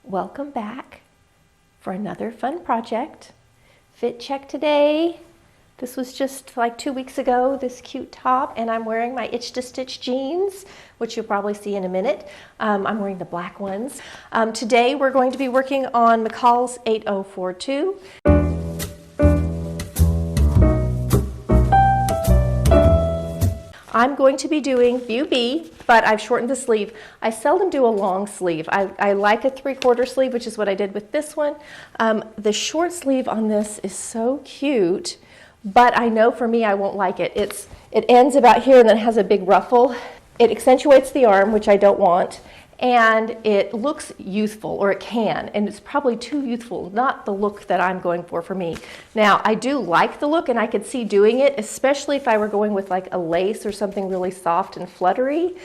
Welcome back for another fun project. Fit check today. This was just like 2 weeks ago, this cute top, and I'm wearing my Itch to Stitch jeans, which you'll probably see in a minute. I'm wearing the black ones. Today we're going to be working on McCalls 8042. I'm going to be doing view B, but I've shortened the sleeve. I seldom do a long sleeve. I like a 3/4 sleeve, which is what I did with this one. The short sleeve on this is so cute, but I know for me I won't like it. It ends about here and then has a big ruffle. It accentuates the arm, which I don't want, and it looks youthful, or it can, and it's probably too youthful, not the look that I'm going for me. Now, I do like the look, and I could see doing it, especially if I were going with like a lace or something really soft and fluttery.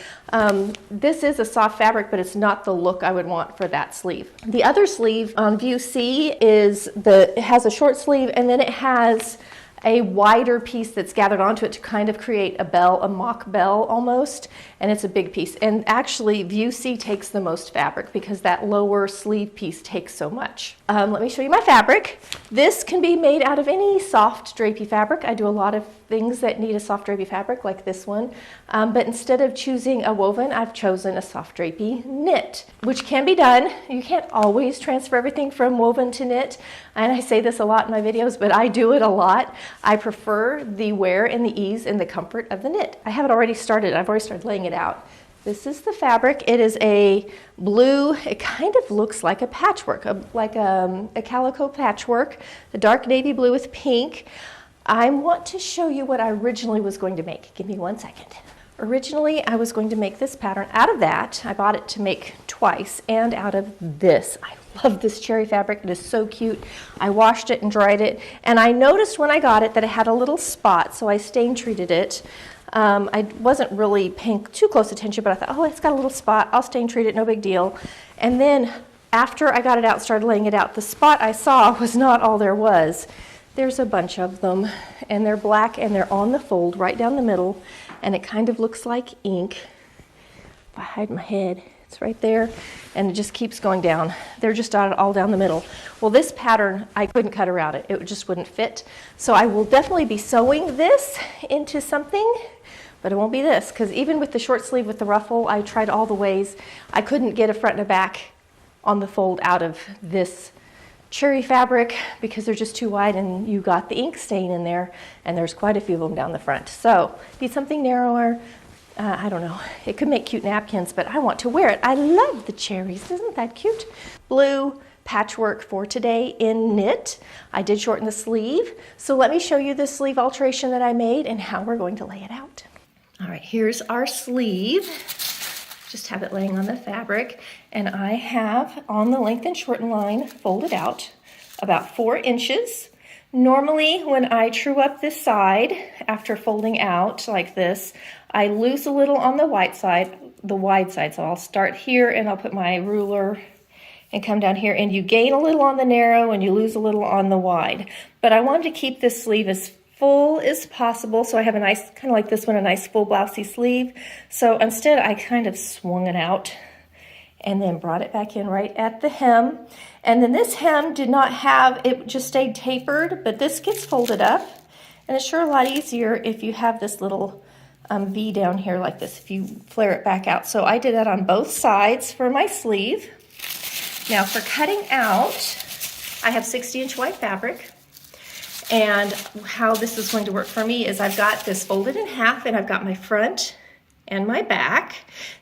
This is a soft fabric, but it's not the look I would want for that sleeve. The other sleeve on view C it has a short sleeve, and then it has a wider piece that's gathered onto it to kind of create a bell, a mock bell almost, and it's a big piece. And actually view C takes the most fabric because that lower sleeve piece takes so much. Let me show you my fabric. This can be made out of any soft drapey fabric. I do a lot of things that need a soft drapey fabric like this one, but instead of choosing a woven, I've chosen a soft drapey knit, which can be done. You can't always transfer everything from woven to knit, and I say this a lot in my videos, but I do it a lot. I prefer the wear and the ease and the comfort of the knit. I have it already started. I've already started laying it out. This is the fabric. It is a blue. It kind of looks like a patchwork, like a calico patchwork, the dark navy blue with pink. I want to show you what I originally was going to make. Give me 1 second. Originally, I was going to make this pattern out of that. I bought it to make twice, and out of this. I love this cherry fabric. It is so cute. I washed it and dried it, and I noticed when I got it that it had a little spot, so I stain treated it. I wasn't really paying too close attention, but I thought, oh, it's got a little spot. I'll stain treat it, no big deal. And then after I got it out, started laying it out, the spot I saw was not all there was. There's a bunch of them, and they're black, and they're on the fold right down the middle, and it kind of looks like ink. If I hide my head, it's right there, and it just keeps going down. They're just all down the middle. Well, this pattern, I couldn't cut around it. It just wouldn't fit. So I will definitely be sewing this into something, but it won't be this, because even with the short sleeve with the ruffle, I tried all the ways. I couldn't get a front and a back on the fold out of this cherry fabric because they're just too wide, and you got the ink stain in there, and there's quite a few of them down the front. So need something narrower. I don't know, it could make cute napkins, but I want to wear it. I love the cherries. Isn't that cute? Blue patchwork for today in knit. I did shorten the sleeve, so let me show you the sleeve alteration that I made and how we're going to lay it out. All right, here's our sleeve. Just have it laying on the fabric, and I have on the length and shorten line folded out about 4 inches. Normally when I true up this side after folding out like this, I lose a little on the wide side. So I'll start here and I'll put my ruler and come down here, and you gain a little on the narrow and you lose a little on the wide. But I wanted to keep this sleeve as full as possible, so I have a nice, kind of like this one, a nice full blousey sleeve. So instead I kind of swung it out and then brought it back in right at the hem. And then this hem did not have, it just stayed tapered, but this gets folded up, and it's sure a lot easier if you have this little V down here like this, if you flare it back out. So I did that on both sides for my sleeve. Now for cutting out, I have 60-inch white fabric. And how this is going to work for me is I've got this folded in half, and I've got my front and my back.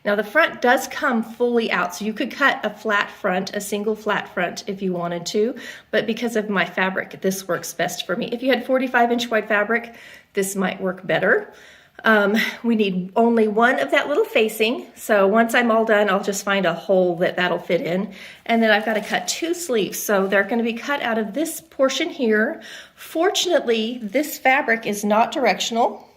Now the front does come fully out, so you could cut a flat front, a single flat front if you wanted to, but because of my fabric, this works best for me. If you had 45-inch white fabric, this might work better. We need only one of that little facing, so once I'm all done, I'll just find a hole that'll fit in, and then I've got to cut 2 sleeves, so they're going to be cut out of this portion here. Fortunately, this fabric is not directional,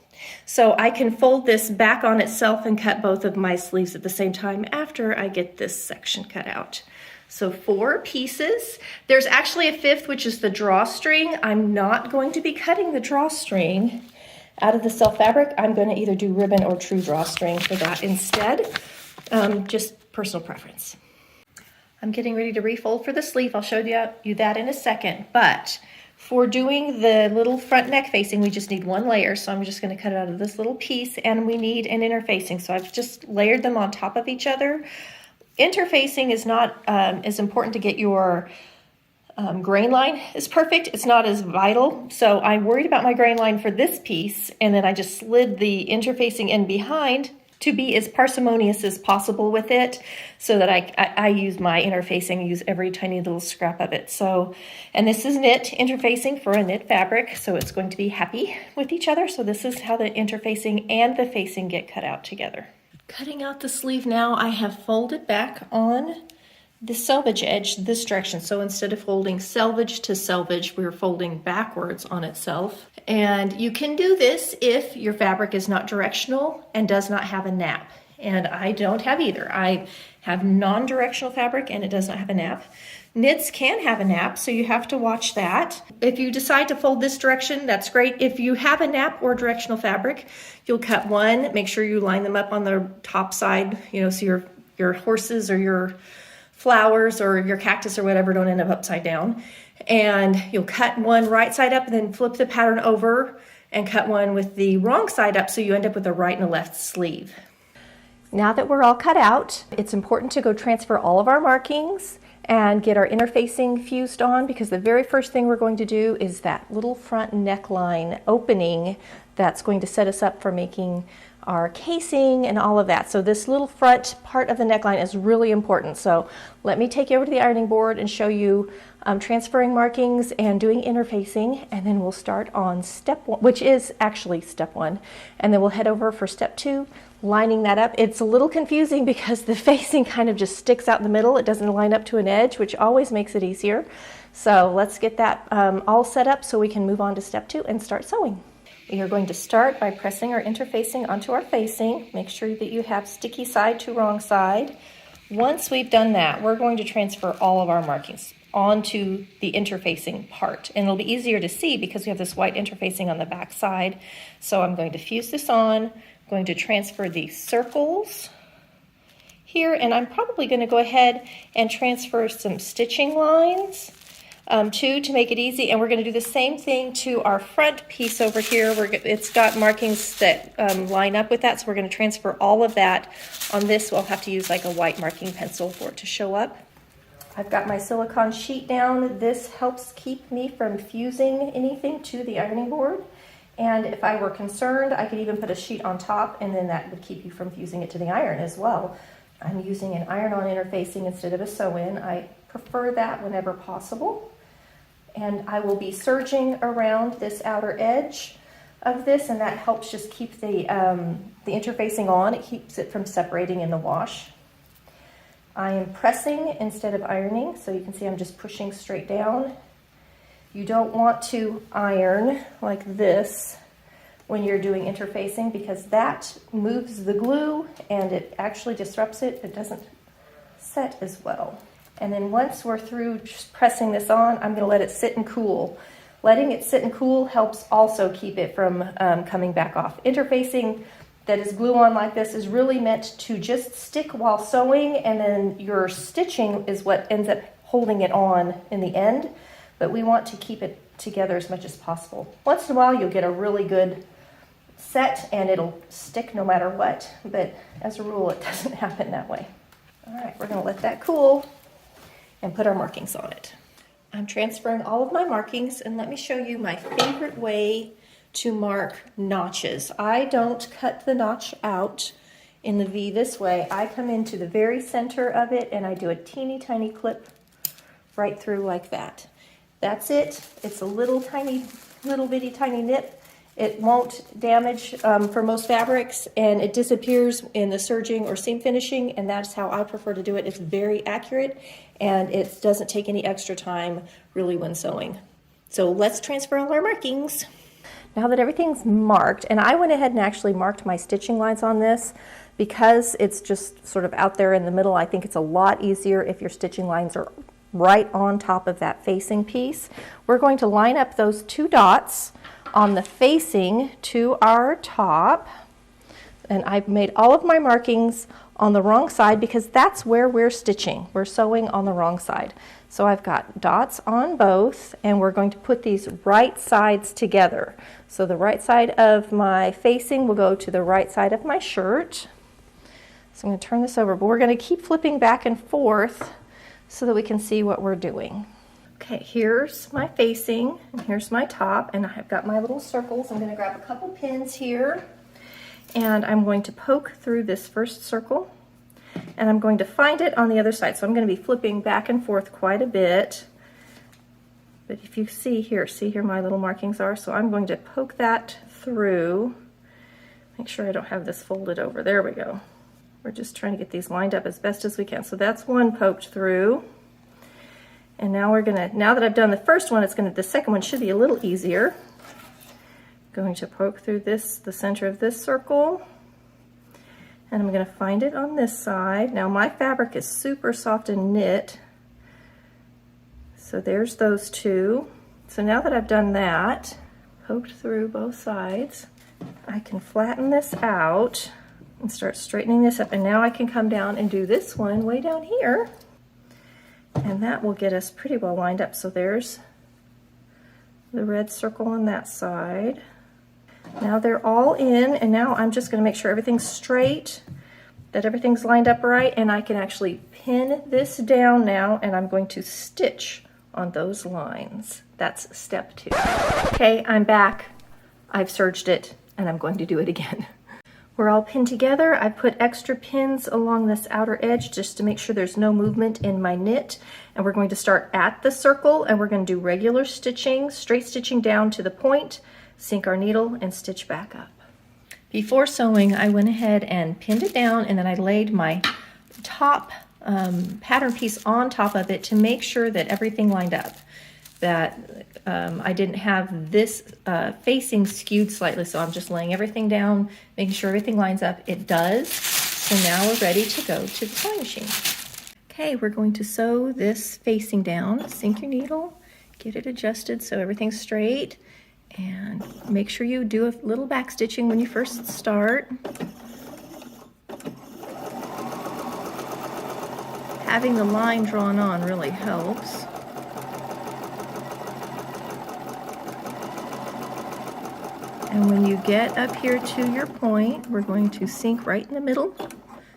so I can fold this back on itself and cut both of my sleeves at the same time after I get this section cut out. So 4 pieces. There's actually a 5th, which is the drawstring. I'm not going to be cutting the drawstring out of the self fabric. I'm going to either do ribbon or true drawstring for that instead. Just personal preference. I'm getting ready to refold for the sleeve. I'll show you that in a second, but for doing the little front neck facing, we just need one layer, so I'm just going to cut it out of this little piece, and we need an interfacing, so I've just layered them on top of each other. Interfacing is not as important to get your grain line is perfect. It's not as vital, so I'm worried about my grain line for this piece, and then I just slid the interfacing in behind to be as parsimonious as possible with it, so that I use my interfacing, use every tiny little scrap of it. So, and this is knit interfacing for a knit fabric, so it's going to be happy with each other. So this is how the interfacing and the facing get cut out together. Cutting out the sleeve now, I have folded back on the selvage edge this direction. So instead of folding selvage to selvage, we're folding backwards on itself. And you can do this if your fabric is not directional and does not have a nap. And I don't have either. I have non-directional fabric and it does not have a nap. Knits can have a nap, so you have to watch that. If you decide to fold this direction, that's great. If you have a nap or directional fabric, you'll cut one, make sure you line them up on the top side, so your horses or your flowers or your cactus or whatever don't end up upside down. And you'll cut one right side up and then flip the pattern over and cut one with the wrong side up, so you end up with a right and a left sleeve. Now that we're all cut out, it's important to go transfer all of our markings and get our interfacing fused on, because the very first thing we're going to do is that little front neckline opening that's going to set us up for making our casing and all of that. So this little front part of the neckline is really important. So let me take you over to the ironing board and show you transferring markings and doing interfacing, and then we'll start on step one, which is actually step one, and then we'll head over for step two, lining that up. It's a little confusing because the facing kind of just sticks out in the middle. It doesn't line up to an edge, which always makes it easier. So let's get that all set up so we can move on to step two and start sewing. We are going to start by pressing our interfacing onto our facing. Make sure that you have sticky side to wrong side. Once we've done that, we're going to transfer all of our markings onto the interfacing part. And it'll be easier to see because we have this white interfacing on the back side. So I'm going to fuse this on. I'm going to transfer the circles here, and I'm probably going to go ahead and transfer some stitching lines too, to make it easy. And we're going to do the same thing to our front piece over here. It's got markings that line up with that, so we're going to transfer all of that on this. We'll have to use like a white marking pencil for it to show up. I've got my silicone sheet down. This helps keep me from fusing anything to the ironing board. And if I were concerned, I could even put a sheet on top, and then that would keep you from fusing it to the iron as well. I'm using an iron-on interfacing instead of a sew-in. I prefer that whenever possible. And I will be serging around this outer edge of this, and that helps just keep the interfacing on. It keeps it from separating in the wash. I am pressing instead of ironing, so you can see I'm just pushing straight down. You don't want to iron like this when you're doing interfacing, because that moves the glue and it actually disrupts it. It doesn't set as well. And then once we're through just pressing this on, I'm going to let it sit and cool. Letting it sit and cool helps also keep it from coming back off. Interfacing that is glue on like this is really meant to just stick while sewing, and then your stitching is what ends up holding it on in the end. But we want to keep it together as much as possible. Once in a while you'll get a really good set and it'll stick no matter what, but as a rule it doesn't happen that way. All right, we're going to let that cool and put our markings on it. I'm transferring all of my markings, and let me show you my favorite way to mark notches. I don't cut the notch out in the V this way. I come into the very center of it and I do a teeny tiny clip right through like that. That's it. It's a little bitty tiny nip. It won't damage for most fabrics, and it disappears in the serging or seam finishing, and that's how I prefer to do it. It's very accurate, and it doesn't take any extra time really when sewing. So let's transfer all our markings. Now that everything's marked, and I went ahead and actually marked my stitching lines on this because it's just sort of out there in the middle. I think it's a lot easier if your stitching lines are right on top of that facing piece. We're going to line up those two dots on the facing to our top, and I've made all of my markings on the wrong side because that's where we're stitching. We're sewing on the wrong side. So I've got dots on both, and we're going to put these right sides together. So the right side of my facing will go to the right side of my shirt. So I'm going to turn this over, but we're going to keep flipping back and forth so that we can see what we're doing. Okay, here's my facing, and here's my top, and I've got my little circles. I'm going to grab a couple pins here, and I'm going to poke through this first circle, and I'm going to find it on the other side. So I'm going to be flipping back and forth quite a bit. But if you see here my little markings are, so I'm going to poke that through. Make sure I don't have this folded over. There we go. We're just trying to get these lined up as best as we can. So that's one poked through. And now now that I've done the first one, the second one should be a little easier. Going to poke through the center of this circle. And I'm going to find it on this side. Now my fabric is super soft and knit. So there's those two. So now that I've done that, poked through both sides, I can flatten this out and start straightening this up. And now I can come down and do this one way down here. And that will get us pretty well lined up. So there's the red circle on that side. Now they're all in, and now I'm just going to make sure everything's straight, that everything's lined up right, and I can actually pin this down now, and I'm going to stitch on those lines. That's step 2. Okay, I'm back. I've serged it, and I'm going to do it again. We're all pinned together. I put extra pins along this outer edge just to make sure there's no movement in my knit. And we're going to start at the circle, and we're going to do regular stitching, straight stitching down to the point, sink our needle, and stitch back up. Before sewing, I went ahead and pinned it down, and then I laid my top pattern piece on top of it to make sure that everything lined up, that I didn't have this facing skewed slightly, so I'm just laying everything down, making sure everything lines up. It does. So now we're ready to go to the sewing machine. Okay, we're going to sew this facing down. Sink your needle, get it adjusted so everything's straight, and make sure you do a little back stitching when you first start. Having the line drawn on really helps. And when you get up here to your point, we're going to sink right in the middle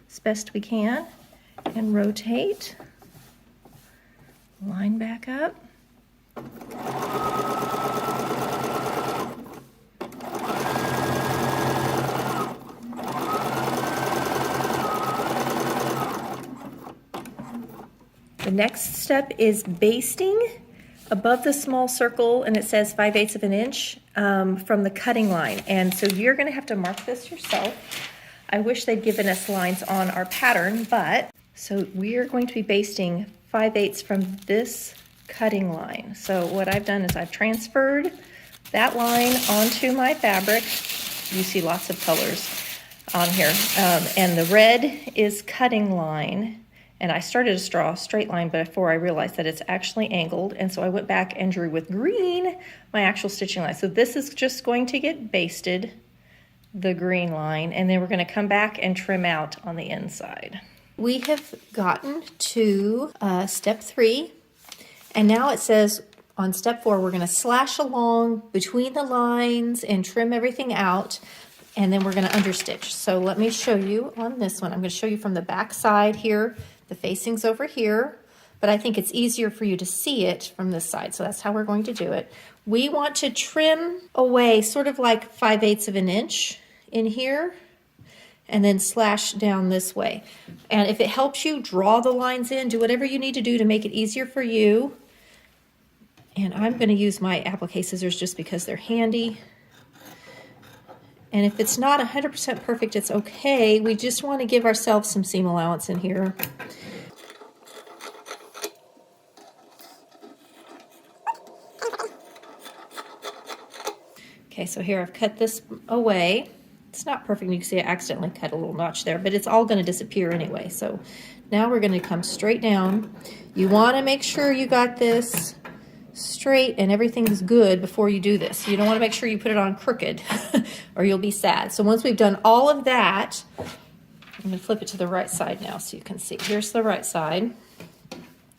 as best we can and rotate, line back up. The next step is basting above the small circle, and it says 5/8 of an inch from the cutting line. And so you're going to have to mark this yourself. I wish they'd given us lines on our pattern, but so we're going to be basting 5/8 from this cutting line. So what I've done is I've transferred that line onto my fabric. You see lots of colors on here. And the red is cutting line. And I started to draw a straight line, but before I realized that it's actually angled. And so I went back and drew with green my actual stitching line. So this is just going to get basted, the green line, and then we're going to come back and trim out on the inside. We have gotten to step 3, and now it says on step 4 we're going to slash along between the lines and trim everything out, and then we're going to understitch. So let me show you on this one. I'm going to show you from the back side here. The facing's over here, but I think it's easier for you to see it from this side, so that's how we're going to do it. We want to trim away sort of like 5/8 of an inch in here, and then slash down this way. And if it helps you draw the lines in, do whatever you need to do to make it easier for you. And I'm going to use my applique scissors just because they're handy. And if it's not 100% perfect, it's okay. We just want to give ourselves some seam allowance in here. Okay, so here I've cut this away. It's not perfect. You can see I accidentally cut a little notch there, but it's all going to disappear anyway. So now we're going to come straight down. You want to make sure you got this straight and everything's good before you do this. You don't want to make sure you put it on crooked or you'll be sad. So once we've done all of that, I'm going to flip it to the right side now so you can see. Here's the right side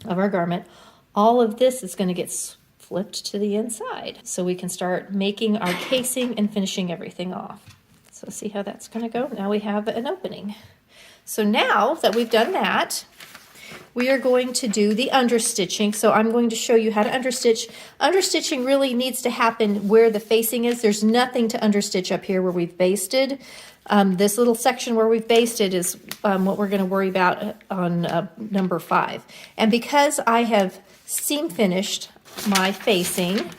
of our garment. All of this is going to get flipped to the inside so we can start making our casing and finishing everything off. So see how that's going to go? Now we have an opening. So now that we've done that, we are going to do the understitching. So I'm going to show you how to understitch. Understitching really needs to happen where the facing is. There's nothing to understitch up here where we've basted. This little section where we've basted is what we're going to worry about on number 5. And because I have seam finished my facing,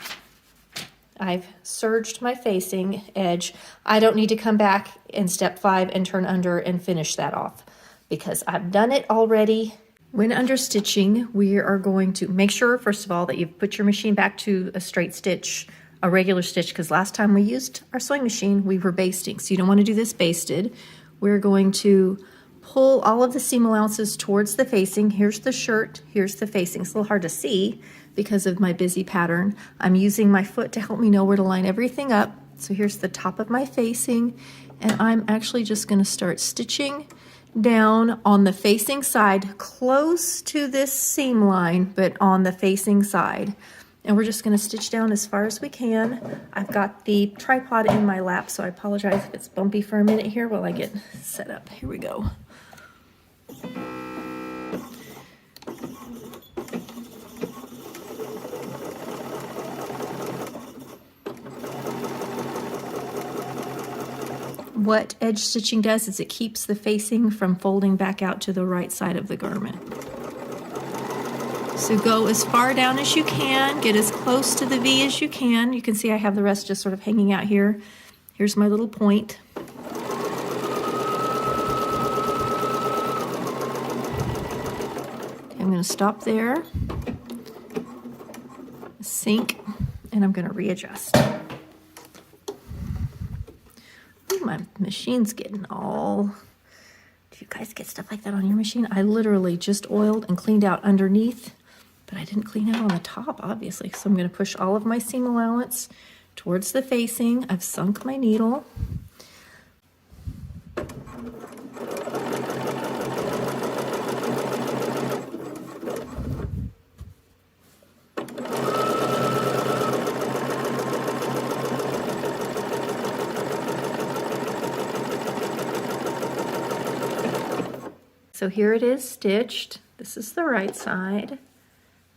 I've serged my facing edge, I don't need to come back in step 5 and turn under and finish that off because I've done it already. When understitching, we are going to make sure, first of all, that you put your machine back to a straight stitch, a regular stitch, because last time we used our sewing machine, we were basting. So you don't want to do this basted. We're going to pull all of the seam allowances towards the facing. Here's the shirt, here's the facing. It's a little hard to see because of my busy pattern. I'm using my foot to help me know where to line everything up. So here's the top of my facing, and I'm actually just going to start stitching down on the facing side, close to this seam line, but on the facing side. And we're just going to stitch down as far as we can. I've got the tripod in my lap, so I apologize if it's bumpy for a minute here while I get set up. Here we go. What edge stitching does is it keeps the facing from folding back out to the right side of the garment. So go as far down as you can, get as close to the V as you can. You can see I have the rest just sort of hanging out here. Here's my little point. Okay, I'm going to stop there, sink, and I'm going to readjust. My machine's getting all... Do you guys get stuff like that on your machine? I literally just oiled and cleaned out underneath, but I didn't clean out on the top, obviously. So I'm going to push all of my seam allowance towards the facing. I've sunk my needle. So here it is stitched. This is the right side,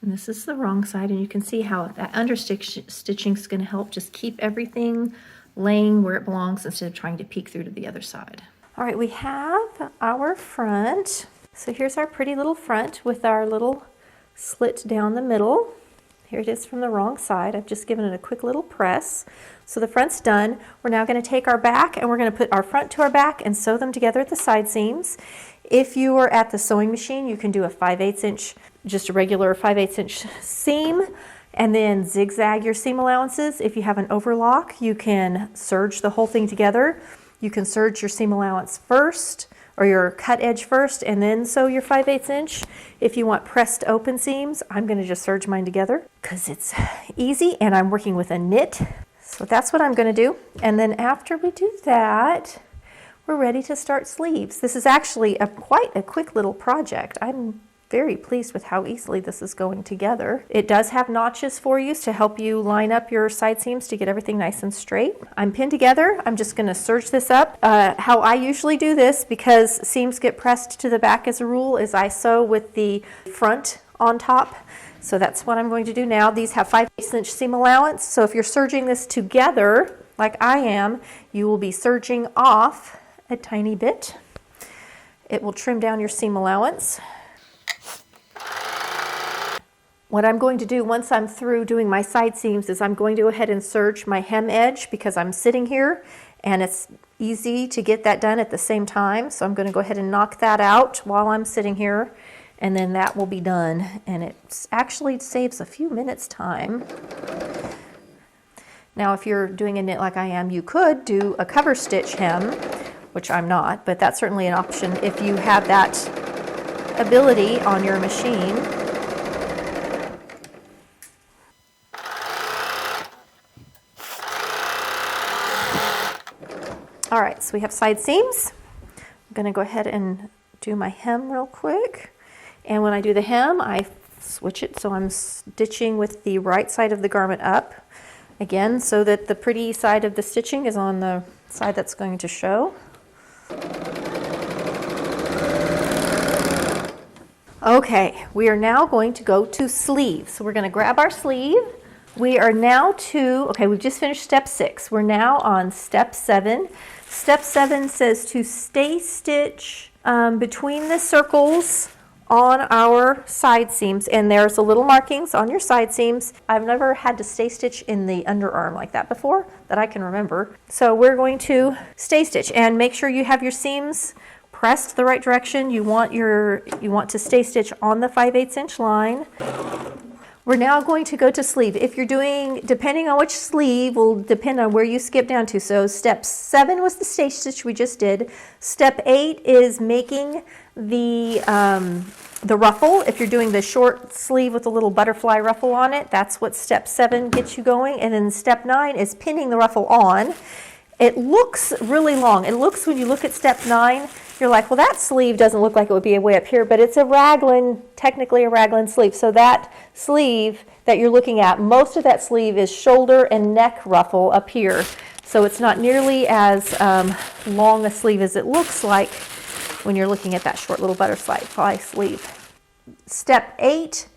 and this is the wrong side, and you can see how that understitching is going to help just keep everything laying where it belongs instead of trying to peek through to the other side. All right, we have our front. So here's our pretty little front with our little slit down the middle. Here it is from the wrong side. I've just given it a quick little press. So the front's done. We're now going to take our back and we're going to put our front to our back and sew them together at the side seams. If you are at the sewing machine, you can do a 5/8 inch, just a regular 5/8 inch seam, and then zigzag your seam allowances. If you have an overlock, you can serge the whole thing together. You can serge your seam allowance first, or your cut edge first, and then sew your 5/8 inch. If you want pressed open seams, I'm going to just serge mine together because it's easy and I'm working with a knit. So that's what I'm going to do. And then after we do that, we're ready to start sleeves. This is actually quite a quick little project. I'm very pleased with how easily this is going together. It does have notches for you to help you line up your side seams to get everything nice and straight. I'm pinned together. I'm just going to serge this up. How I usually do this, because seams get pressed to the back as a rule, is I sew with the front on top. So that's what I'm going to do now. These have 5/8 inch seam allowance. So if you're serging this together, like I am, you will be serging off a tiny bit. It will trim down your seam allowance. What I'm going to do once I'm through doing my side seams is I'm going to go ahead and serge my hem edge because I'm sitting here and it's easy to get that done at the same time. So I'm going to go ahead and knock that out while I'm sitting here, and then that will be done. And it actually saves a few minutes time. Now if you're doing a knit like I am, you could do a cover stitch hem, which I'm not, but that's certainly an option if you have that ability on your machine. All right, so we have side seams. I'm gonna go ahead and do my hem real quick. And when I do the hem, I switch it so I'm stitching with the right side of the garment up. Again, so that the pretty side of the stitching is on the side that's going to show. Okay, we are now going to go to sleeve. So we're going to grab our sleeve. We are now okay, we've just finished step 6. We're now on step 7. Step 7 says to stay stitch between the circles on our side seams, and there's a little markings on your side seams. I've never had to stay stitch in the underarm like that before that I can remember. So we're going to stay stitch and make sure you have your seams pressed the right direction. You want to stay stitch on the 5/8 inch line. We're now going to go to sleeve. If you're doing, depending on which sleeve will depend on where you skip down to. So step 7 was the stay stitch we just did. Step 8 is making the ruffle. If you're doing the short sleeve with a little butterfly ruffle on it, that's what step 7 gets you going. And then step 9 is pinning the ruffle on. It looks really long. It looks, when you look at step 9, you're like, well, that sleeve doesn't look like it would be way up here, but it's a raglan, technically a raglan sleeve. So that sleeve that you're looking at, most of that sleeve is shoulder and neck ruffle up here. So it's not nearly as long a sleeve as it looks like when you're looking at that short little butterfly sleeve. Step 8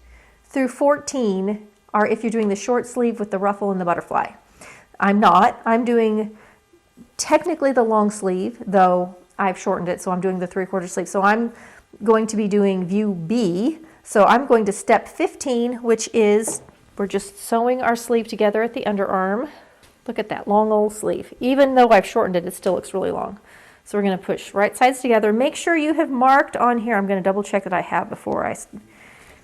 through 14 are if you're doing the short sleeve with the ruffle and the butterfly. I'm not. I'm doing technically the long sleeve, though I've shortened it, so I'm doing the 3/4 sleeve. So I'm going to be doing view B. So I'm going to step 15, which is we're just sewing our sleeve together at the underarm. Look at that long old sleeve. Even though I've shortened it, it still looks really long. So we're going to push right sides together. Make sure you have marked on here. I'm going to double check that I have before I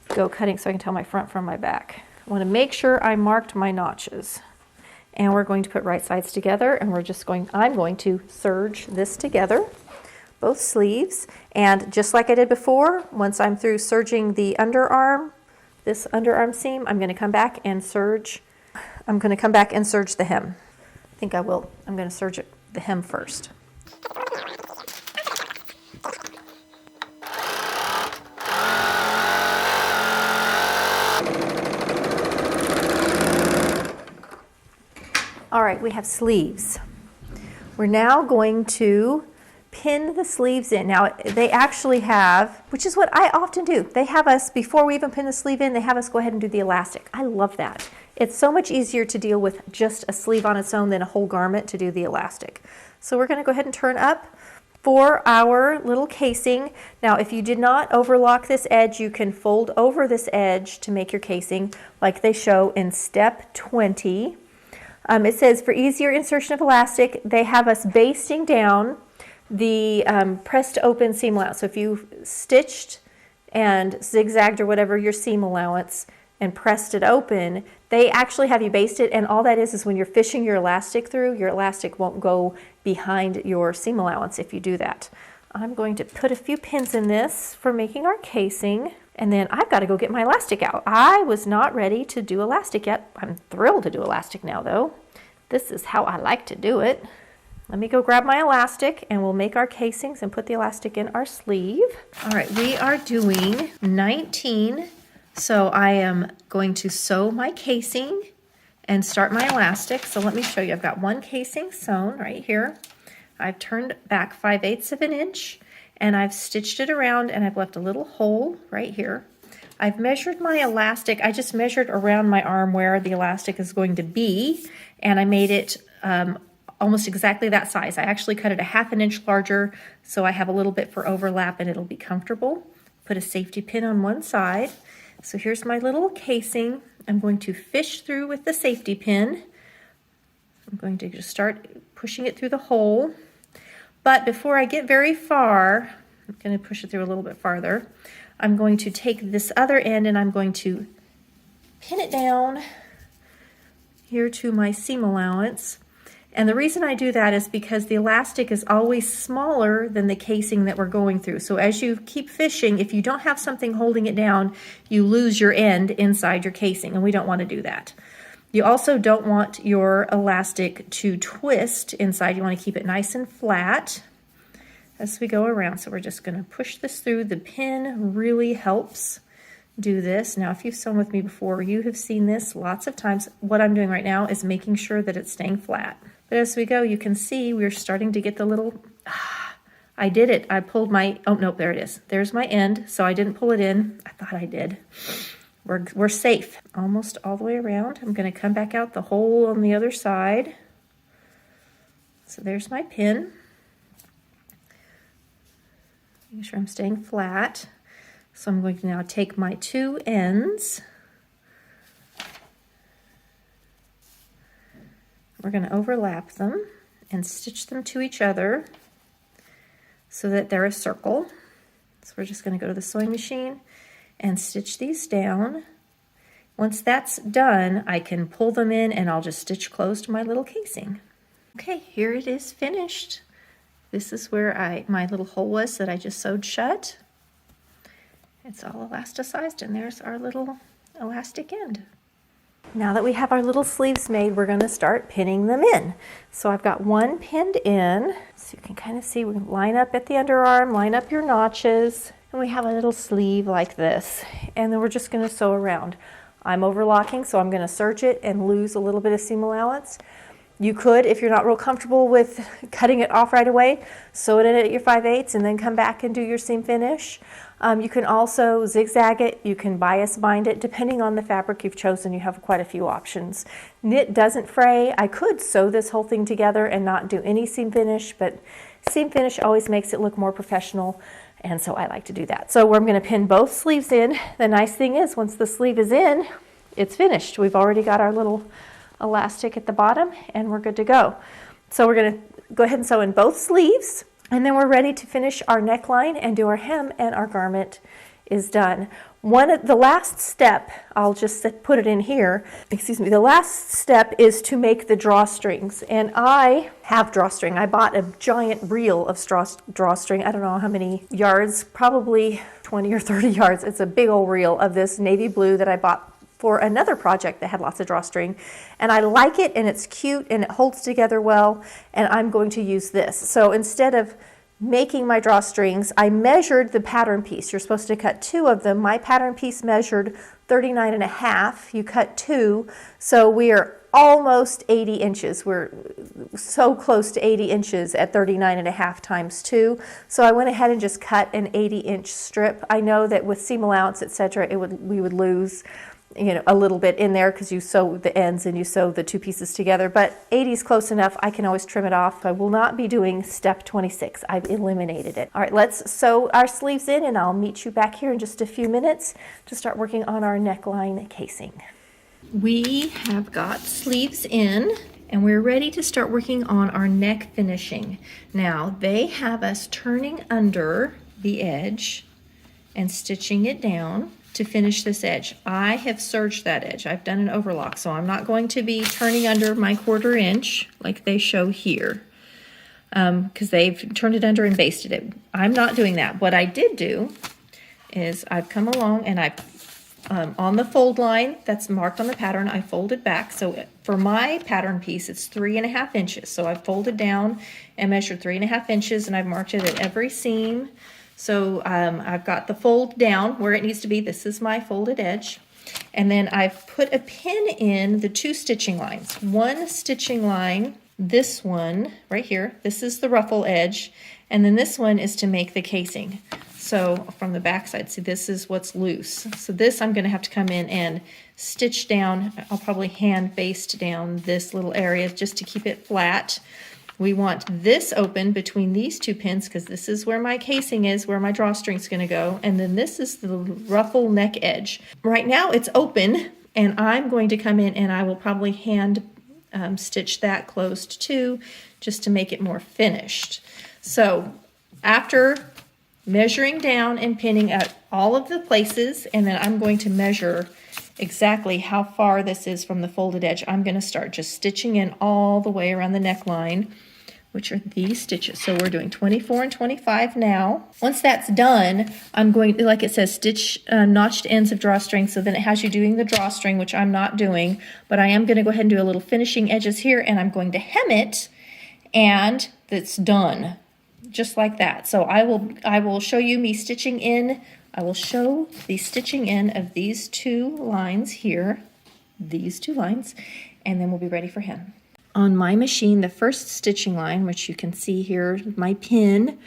go cutting so I can tell my front from my back. I want to make sure I marked my notches. And we're going to put right sides together, and I'm going to serge this together, both sleeves. And just like I did before, once I'm through serging the underarm, this underarm seam, I'm going to come back and serge. I'm going to come back and serge the hem. I think I will. I'm going to serge the hem first. All right, we have sleeves. We're now going to pin the sleeves in. Now, they actually have, which is what I often do, they have us, before we even pin the sleeve in, they have us go ahead and do the elastic. I love that. It's so much easier to deal with just a sleeve on its own than a whole garment to do the elastic. So we're going to go ahead and turn up for our little casing. Now, if you did not overlock this edge, you can fold over this edge to make your casing like they show in step 20. It says for easier insertion of elastic, they have us basting down the pressed open seam allowance. So if you stitched and zigzagged or whatever your seam allowance and pressed it open, they actually have you baste it, and all that is when you're fishing your elastic through, your elastic won't go behind your seam allowance if you do that. I'm going to put a few pins in this for making our casing, and then I've got to go get my elastic out. I was not ready to do elastic yet. I'm thrilled to do elastic now, though. This is how I like to do it. Let me go grab my elastic, and we'll make our casings and put the elastic in our sleeve. All right, we are doing 19. So I am going to sew my casing and start my elastic. So let me show you. I've got one casing sewn right here. I've turned back 5/8 of an inch, and I've stitched it around, and I've left a little hole right here. I've measured my elastic. I just measured around my arm where the elastic is going to be, and I made it almost exactly that size. I actually cut it a 1/2 inch larger, so I have a little bit for overlap and it'll be comfortable. Put a safety pin on one side. So here's my little casing. I'm going to fish through with the safety pin. I'm going to just start pushing it through the hole. But before I get very far, I'm going to push it through a little bit farther. I'm going to take this other end and I'm going to pin it down here to my seam allowance. And the reason I do that is because the elastic is always smaller than the casing that we're going through. So as you keep fishing, if you don't have something holding it down, you lose your end inside your casing, and we don't want to do that. You also don't want your elastic to twist inside. You want to keep it nice and flat. as we go around. So we're just going to push this through. The pin really helps do this. Now, if you've sewn with me before, you have seen this lots of times. What I'm doing right now is making sure that it's staying flat. But as we go, you can see we're starting to get the little, I did it. I pulled my, oh, nope, there it is. There's my end. So I didn't pull it in. I thought I did. We're safe. Almost all the way around. I'm going to come back out the hole on the other side. So there's my pin. Make sure I'm staying flat. So I'm going to now take my two ends. We're going to overlap them and stitch them to each other so that they're a circle. So we're just going to go to the sewing machine and stitch these down. Once that's done, I can pull them in and I'll just stitch closed my little casing. Okay, here it is finished. This is where my little hole was that I just sewed shut. It's all elasticized, and there's our little elastic end. Now that we have our little sleeves made, we're going to start pinning them in. So I've got one pinned in, so you can kind of see, we can line up at the underarm, line up your notches, and we have a little sleeve like this. And then we're just going to sew around. I'm overlocking, so I'm going to serge it and lose a little bit of seam allowance. You could, if you're not real comfortable with cutting it off right away, sew it in at your 5/8 and then come back and do your seam finish. You can also zigzag it, you can bias bind it, depending on the fabric you've chosen. You have quite a few options. Knit doesn't fray. I could sew this whole thing together and not do any seam finish, but seam finish always makes it look more professional, and so I like to do that. So I'm going to pin both sleeves in. The nice thing is, once the sleeve is in, it's finished. We've already got our little elastic at the bottom and we're good to go. So we're going to go ahead and sew in both sleeves, and then we're ready to finish our neckline and do our hem, and our garment is done. The last step, I'll just put it in here, excuse me, the last step is to make the drawstrings, and I have drawstring. I bought a giant reel of drawstring. I don't know how many yards, probably 20 or 30 yards. It's a big old reel of this navy blue that I bought for another project that had lots of drawstring, and I like it, and it's cute, and it holds together well, and I'm going to use this. So instead of making my drawstrings, I measured the pattern piece. You're supposed to cut 2 of them. My pattern piece measured 39.5. You cut 2, so we are almost 80 inches. We're so close to 80 inches at 39.5 times 2. So I went ahead and just cut an 80-inch strip. I know that with seam allowance, etc., we would lose, you know, a little bit in there because you sew the ends and you sew the 2 pieces together, but 80 is close enough. I can always trim it off. I will not be doing step 26. I've eliminated it. All right, let's sew our sleeves in, and I'll meet you back here in just a few minutes to start working on our neckline casing. We have got sleeves in, and we're ready to start working on our neck finishing. Now, they have us turning under the edge and stitching it down to finish this edge. I have serged that edge. I've done an overlock, so I'm not going to be turning under my 1/4 inch like they show here, because they've turned it under and basted it. I'm not doing that. What I did do is I've come along and I've on the fold line that's marked on the pattern, I folded back. So for my pattern piece, it's 3.5 inches. So I folded down and measured 3.5 inches, and I've marked it at every seam. So I've got the fold down where it needs to be. This is my folded edge. And then I've put a pin in the 2 stitching lines. One stitching line, this one right here, this is the ruffle edge. And then this one is to make the casing. So from the back side, see, this is what's loose. So this I'm going to have to come in and stitch down. I'll probably hand baste down this little area just to keep it flat. We want this open between these 2 pins because this is where my casing is, where my drawstring's going to go. And then this is the ruffle neck edge. Right now it's open, and I'm going to come in and I will probably hand stitch that closed too, just to make it more finished. So after measuring down and pinning at all of the places, and then I'm going to measure exactly how far this is from the folded edge, I'm going to start just stitching in all the way around the neckline, which are these stitches. So we're doing 24 and 25 now. Once that's done, I'm going to, like it says, stitch notched ends of drawstring. So then it has you doing the drawstring, which I'm not doing, but I am going to go ahead and do a little finishing edges here, and I'm going to hem it, and that's done. just like that. So I will show you me stitching in. I will show the stitching in of these two lines here, these two lines, and then we'll be ready for hem. On my machine, the first stitching line, which you can see here, my pin,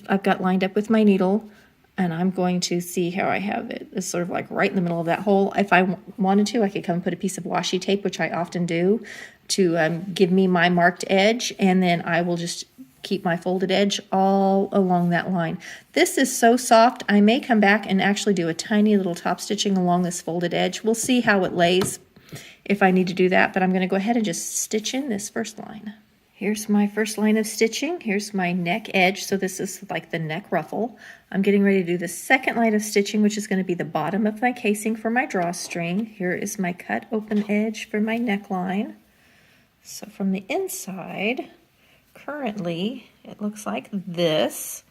I've got lined up with my needle, and I'm going to see how I have it. It's sort of like right in the middle of that hole. If I wanted to, I could come put a piece of washi tape, which I often do, to give me my marked edge, and then I will just keep my folded edge all along that line. This is so soft, I may come back and actually do a tiny little top stitching along this folded edge. We'll see how it lays if I need to do that, but I'm going to go ahead and just stitch in this first line. Here's my first line of stitching. Here's my neck edge, so this is like the neck ruffle. I'm getting ready to do the second line of stitching, which is going to be the bottom of my casing for my drawstring. Here is my cut open edge for my neckline. So from the inside, currently it looks like this.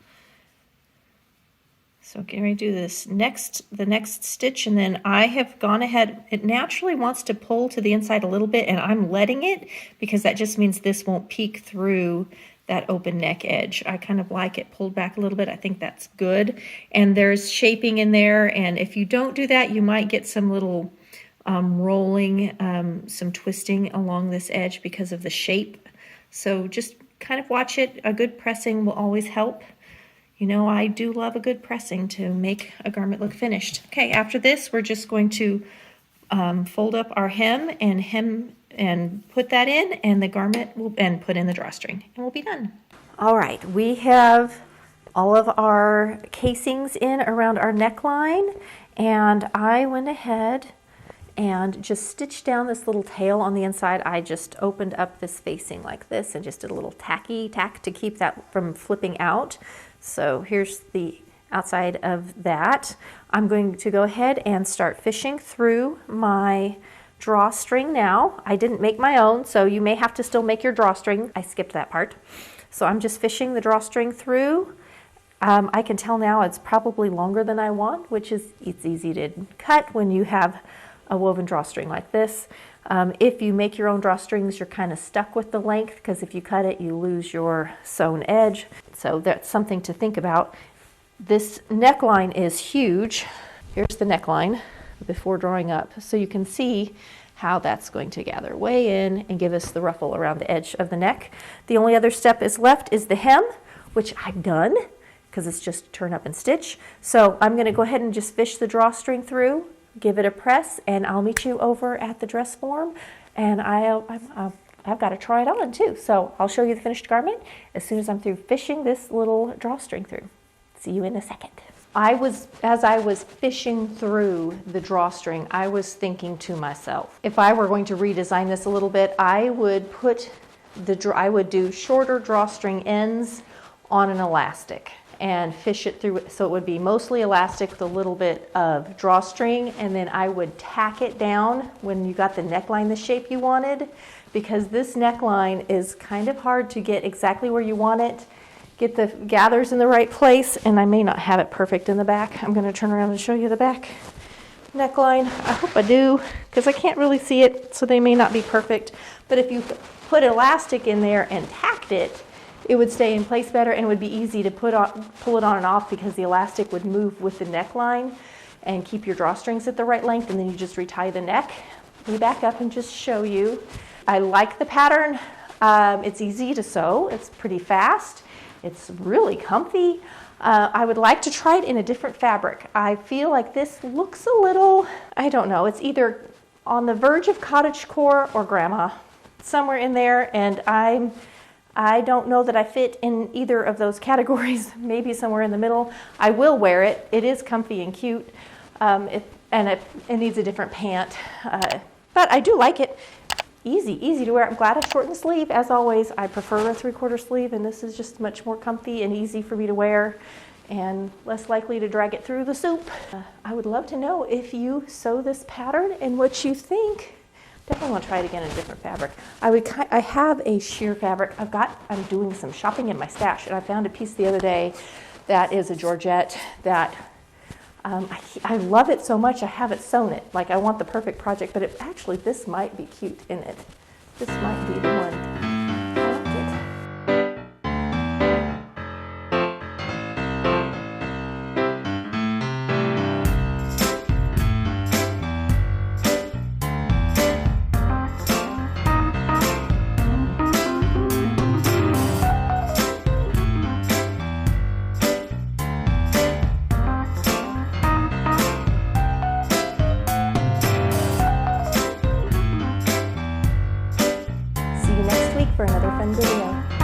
So getting ready to do this the next stitch, and then I have gone ahead. It naturally wants to pull to the inside a little bit, and I'm letting it because that just means this won't peek through that open neck edge. I kind of like it pulled back a little bit. I think that's good. And there's shaping in there, and if you don't do that, you might get some little rolling, some twisting along this edge because of the shape. So just kind of watch it. A good pressing will always help. You know, I do love a good pressing to make a garment look finished. Okay, after this, we're just going to fold up our hem and put that in, and the garment will, and put in the drawstring, and we'll be done. All right, we have all of our casings in around our neckline, and I went ahead and just stitched down this little tail on the inside. I just opened up this facing like this and just did a little tack to keep that from flipping out. So here's the outside of that. I'm going to go ahead and start fishing through my drawstring now. I didn't make my own, so you may have to still make your drawstring. I skipped that part. So I'm just fishing the drawstring through. I can tell now it's probably longer than I want, which is, it's easy to cut when you have a woven drawstring like this. If you make your own drawstrings, you're kind of stuck with the length, because if you cut it, you lose your sewn edge. So that's something to think about. This neckline is huge. Here's the neckline before drawing up. So you can see how that's going to gather way in and give us the ruffle around the edge of the neck. The only other step is left is the hem, which I've done because it's just turn up and stitch. So I'm going to go ahead and just fish the drawstring through, give it a press, and I'll meet you over at the dress form, and I've got to try it on too. So I'll show you the finished garment as soon as I'm through fishing this little drawstring through. See you in a second. As I was fishing through the drawstring, I was thinking to myself, if I were going to redesign this a little bit, I would do shorter drawstring ends on an elastic and fish it through, so it would be mostly elastic with a little bit of drawstring, and then I would tack it down when you got the neckline the shape you wanted, because this neckline is kind of hard to get exactly where you want it, get the gathers in the right place, and I may not have it perfect in the back. I'm going to turn around and show you the back neckline. I hope I do, because I can't really see it, so they may not be perfect, but if you put elastic in there and tacked it, it would stay in place better, and it would be easy to pull it on and off, because the elastic would move with the neckline and keep your drawstrings at the right length, and then you just retie the neck. Let me back up and just show you. I like the pattern. It's easy to sew. It's pretty fast. It's really comfy. I would like to try it in a different fabric. I feel like this looks a little, I don't know, it's either on the verge of cottagecore or grandma, somewhere in there, and I don't know that I fit in either of those categories, maybe somewhere in the middle. I will wear it. It is comfy and cute, and it needs a different pant, but I do like it. Easy to wear. I'm glad I shortened the sleeve. As always, I prefer a 3/4 sleeve, and this is just much more comfy and easy for me to wear and less likely to drag it through the soup. I would love to know if you sew this pattern and what you think. Definitely want to try it again in a different fabric. I have a sheer fabric. I'm doing some shopping in my stash, and I found a piece the other day that is a Georgette that I love it so much I haven't sewn it. Like, I want the perfect project, but actually this might be cute in it. This might be the one. I like it. week for another fun video.